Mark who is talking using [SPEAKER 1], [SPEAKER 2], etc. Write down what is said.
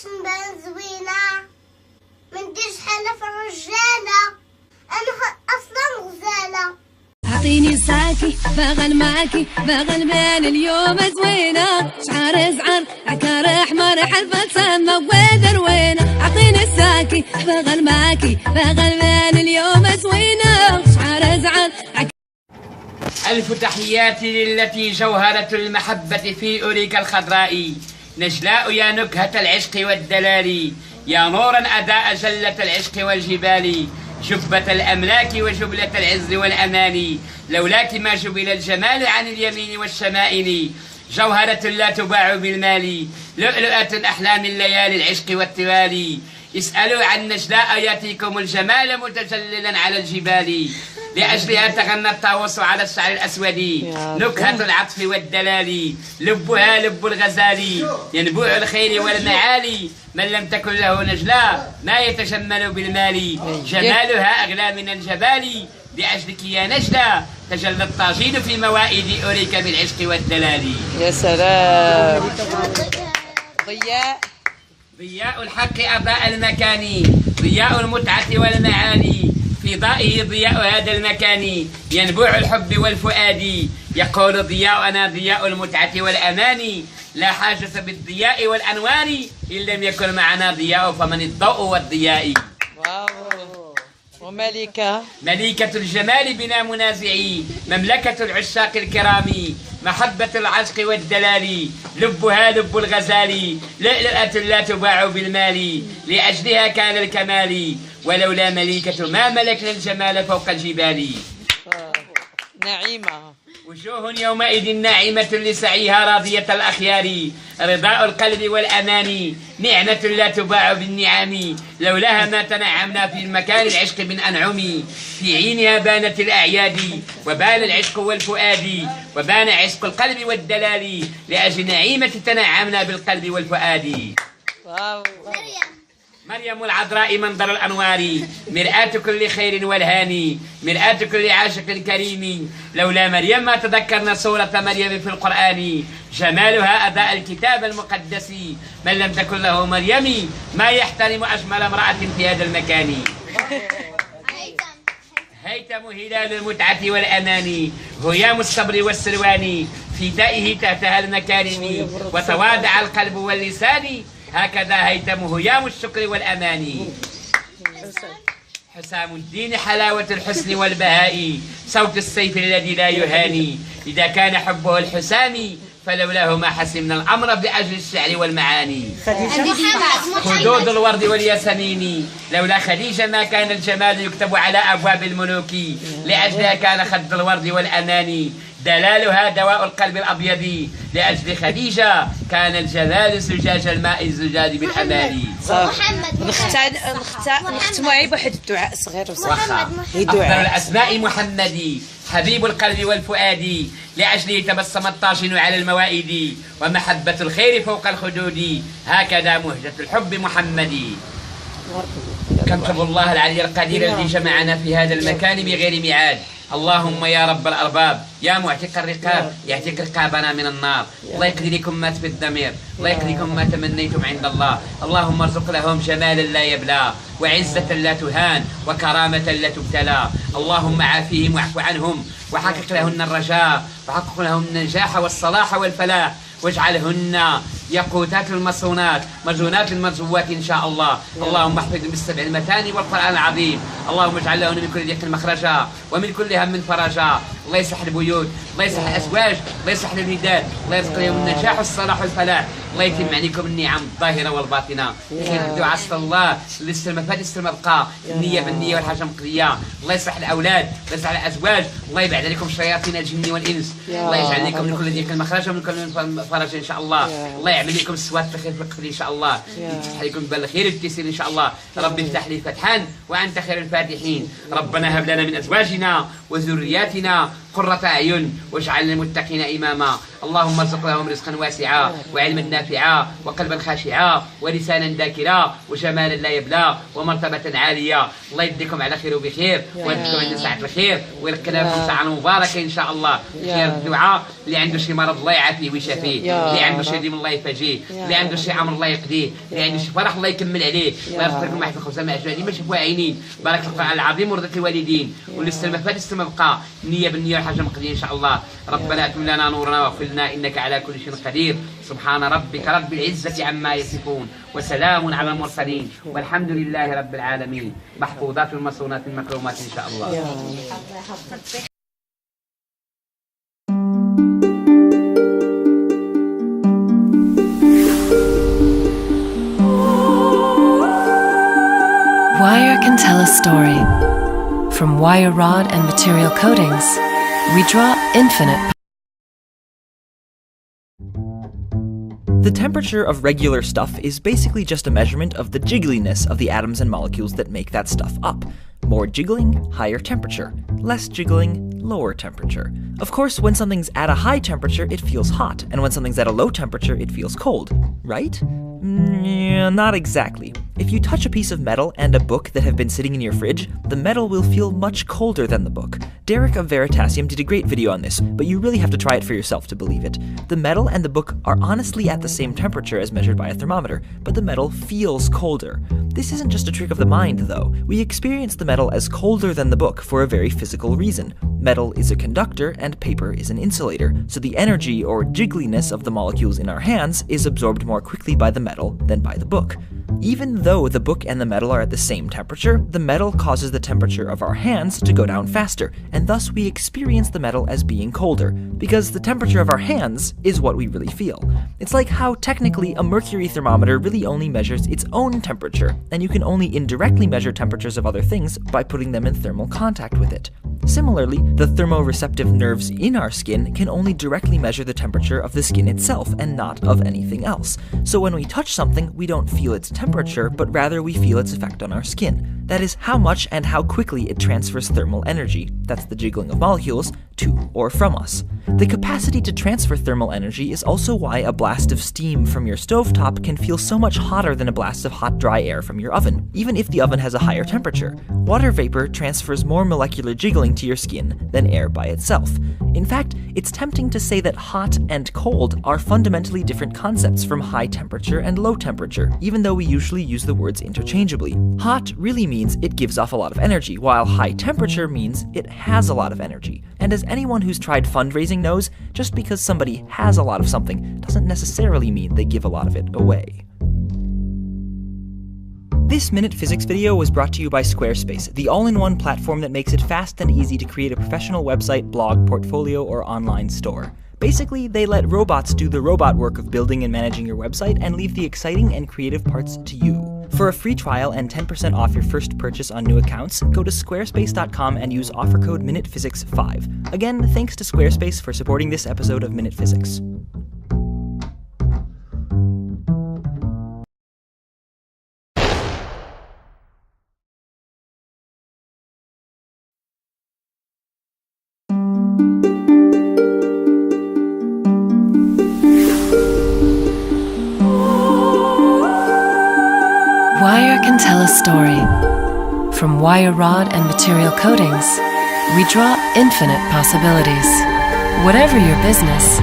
[SPEAKER 1] نبان زوينة منديرش حالة في الرجالة، أنا أصلا غزالة.
[SPEAKER 2] عطيني ساكي باغا معاكي باغا البال اليوم زوينة، شعر زعر عكار احمر حلفة سما ودروينة. عطيني ساكي باغا معاكي باغا البال اليوم زوينة، شعر زعر
[SPEAKER 3] ألف تحياتي للتي جوهرة المحبة في أوريك الخضراء، نجلاء يا نكهة العشق والدلال، يا نورا أداء جلة العشق والجبال، جبة الأملاك وجبلة العز والأمان، لولاك ما جبل الجمال عن اليمين والشمائل، جوهرة لا تباع بالمال، لؤلؤة أحلام الليالي العشق والطوال، اسألوا عن نجلاء يأتيكم الجمال متجللا على الجبال، لأجلها تغنى الطاووس على الشعر الأسود، نكهة العطف والدلال، لبها لب الغزال، ينبوع الخير والمعالي، من لم تكن له نجلاء ما يتجمل بالمال، جمالها أغلى من الجبال، لأجلك يا نجلة تجلى الطاجين في موائد أوريك بالعشق والدلال.
[SPEAKER 4] يا سلام.
[SPEAKER 3] ضياء الحق أضاء المكان، ضياء المتعة والمعاني، في ضائه ضياء هذا المكان، ينبوع الحب والفؤاد، يقول ضياء أنا ضياء المتعة والأمان، لا حاجة بالضياء والأنوار إن لم يكن معنا ضياء فمن الضوء والضياء.
[SPEAKER 4] واو. وملكة
[SPEAKER 3] ملكة الجمال بلا منازعي، مملكة العشاق الكرام، محبة العشق والدلال، لبها لب الغزال، لؤلؤة لا تباع بالمال، لأجلها كان الكمال، ولولا مليكة ما ملكنا الجمال فوق الجبال.
[SPEAKER 4] نعيمة.
[SPEAKER 3] وجوه يومئذ ناعمة لسعيها راضية الأخيار، رضاء القلب والأمان، نعمة لا تباع بالنعم، لولاها ما تنعمنا في المكان العشق بالأنعم، في عينها بانت الأعياد، وبان العشق والفؤاد، وبان عشق القلب والدلال، لأجل نعيمة تنعمنا بالقلب والفؤاد.
[SPEAKER 4] واو.
[SPEAKER 3] مريم العذراء منظر الأنوار، مرآة كل خير والهاني، مرآة كل عاشق كريم، لولا مريم ما تذكرنا صورة مريم في القرآن، جمالها أداء الكتاب المقدس، من لم تكن له مريم ما يحترم أجمل امرأة في هذا المكان. هيثم هلال المتعة والأمان، هيام الصبر والسلوان، في دائه تحتها المكارم، وتواضع القلب واللسان، هكذا هيثم هيام الشكر والأمان. حسام الدين حلاوة الحسن والبهاء، صوت السيف الذي لا يهاني، إذا كان حبه الحسام فلولاه ما حسمنا الأمر بأجل الشعر والمعاني. خدود الورد والياسمين، لولا خديجة ما كان الجمال يكتب على أبواب الملوك، لأجلها كان خد الورد والأماني، دلالها دواء القلب الأبيض، لأجل خديجة كان الجمال زجاج الماء الزجاج بالأماني.
[SPEAKER 4] نختموا عيب واحد الدعاء صغير
[SPEAKER 3] أفضل الأسماء محمدي، حبيب القلب والفؤاد، لأجله تبسم الطاجن على الموائد، ومحبة الخير فوق الخدود، هكذا مهجة الحب محمدي. كتب الله العلي القدير الذي جمعنا في هذا المكان بغير ميعاد. اللهم يا رب الأرباب، يا معتق الرقاب، يعتق رقابنا من النار، الله يقضي لكم ما في الضمير، الله يقضي لكم ما تمنيتم عند الله، اللهم ارزق لهم جمالا لا يبلى، وعزة لا تهان، وكرامة لا تبتلى، اللهم عافيهم واعف عنهم، وحقق لهن الرجاء، وحقق لهم النجاح والصلاح والفلاح، واجعلهن يقوتات المصونات مرجونات المرجوات إن شاء الله. اللهم احفظهم بالسبع المثاني والقرآن العظيم، اللهم اجعل لهن من كل ضيق مخرجا ومن كل هم فرجا، الله يصلح البيوت، الله يصلح الأزواج، الله يصلح الولدان، الله يرزق لهم النجاح والصلاح والفلاح، الله يتم عليكم النعم الظاهرة والباطنة. خير الدعاء أسأل الله لسر المفاتيح سر المبقى، النية بالنية والحاجة مقضية، الله يصلح الأولاد، الله يصلح الأزواج، الله يبعد عليكم شياطين الجن والإنس، الله يجعل لكم من كل ضيق مخرجا ومن كل فرج إن شاء الله، الله يعمل لكم السواد في خير في إن شاء الله، يفتح لكم بالخير التيسير إن شاء الله، ربي افتح لي فتحا وأنت خير الفاتحين. ربنا هب لنا من أزواجنا وذرياتنا قرة أعين واجعل للمتقين إماما. اللهم ارزق لهم رزقا واسعا وعلما نافعا وقلبا خاشعا ولسانا ذاكرا وجمالا لا يبلى ومرتبة عالية. الله يديكم على خير وبخير ويديكم عند ساعة الخير ويلقنا لكم ساعة مباركة إن شاء الله. خير الدعاء اللي عنده شي مرض الله يعافيه ويشافيه، اللي عنده شي دين الله يفاجيه، اللي عنده شي امر الله يقضيه، اللي عنده شي فرح الله يكمل عليه. الله يرزق لكم واحد الخبزه مع جوعين ما شافوها عينين. بارك القرآن العظيم ورضت الوالدين واللي استلم فات استلم بقى النية بالنية والحاجة مقضية إن شاء الله. ربنا أتم لنا نورنا واغفر لنا إنك على كل شيء قدير. سبحان ربك رب العزة عما يصفون وسلام على المرسلين والحمد لله رب العالمين. محفوظات المصونات المكرومات إن شاء الله.
[SPEAKER 5] Wire can tell a story. From wire rod and material coatings, we draw infinite.
[SPEAKER 6] The temperature of regular stuff is basically just a measurement of the jiggliness of the atoms and molecules that make that stuff up. More jiggling, higher temperature. Less jiggling, lower temperature. Of course, when something's at a high temperature, it feels hot, and when something's at a low temperature, it feels cold, right? Not exactly. If you touch a piece of metal and a book that have been sitting in your fridge, the metal will feel much colder than the book. Derek of Veritasium did a great video on this, but you really have to try it for yourself to believe it. The metal and the book are honestly at the same temperature as measured by a thermometer, but the metal feels colder. This isn't just a trick of the mind, though. We experience the metal as colder than the book for a very physical reason. Metal is a conductor and paper is an insulator, so the energy or jiggliness of the molecules in our hands is absorbed more quickly by the metal than by the book. Even though the book and the metal are at the same temperature, the metal causes the temperature of our hands to go down faster, and thus we experience the metal as being colder, because the temperature of our hands is what we really feel. It's like how technically a mercury thermometer really only measures its own temperature, and you can only indirectly measure temperatures of other things by putting them in thermal contact with it. Similarly, the thermoreceptive nerves in our skin can only directly measure the temperature of the skin itself and not of anything else. So when we touch something, we don't feel its temperature, but rather we feel its effect on our skin. That is how much and how quickly it transfers thermal energy, that's the jiggling of molecules, to or from us. The capacity to transfer thermal energy is also why a blast of steam from your stovetop can feel so much hotter than a blast of hot, dry air from your oven, even if the oven has a higher temperature. Water vapor transfers more molecular jiggling to your skin than air by itself. In fact, it's tempting to say that hot and cold are fundamentally different concepts from high temperature and low temperature, even though we usually use the words interchangeably. Hot really means it gives off a lot of energy, while high temperature means it has a lot of energy. And as anyone who's tried fundraising knows, just because somebody has a lot of something doesn't necessarily mean they give a lot of it away. This Minute Physics video was brought to you by Squarespace, the all-in-one platform that makes it fast and easy to create a professional website, blog, portfolio, or online store. Basically, they let robots do the robot work of building and managing your website and leave the exciting and creative parts to you. For a free trial and 10% off your first purchase on new accounts, go to squarespace.com and use offer code MinutePhysics5. Again, thanks to Squarespace for supporting this episode of Minute Physics.
[SPEAKER 5] Wire can tell a story. From wire rod and material coatings, we draw infinite possibilities. Whatever your business,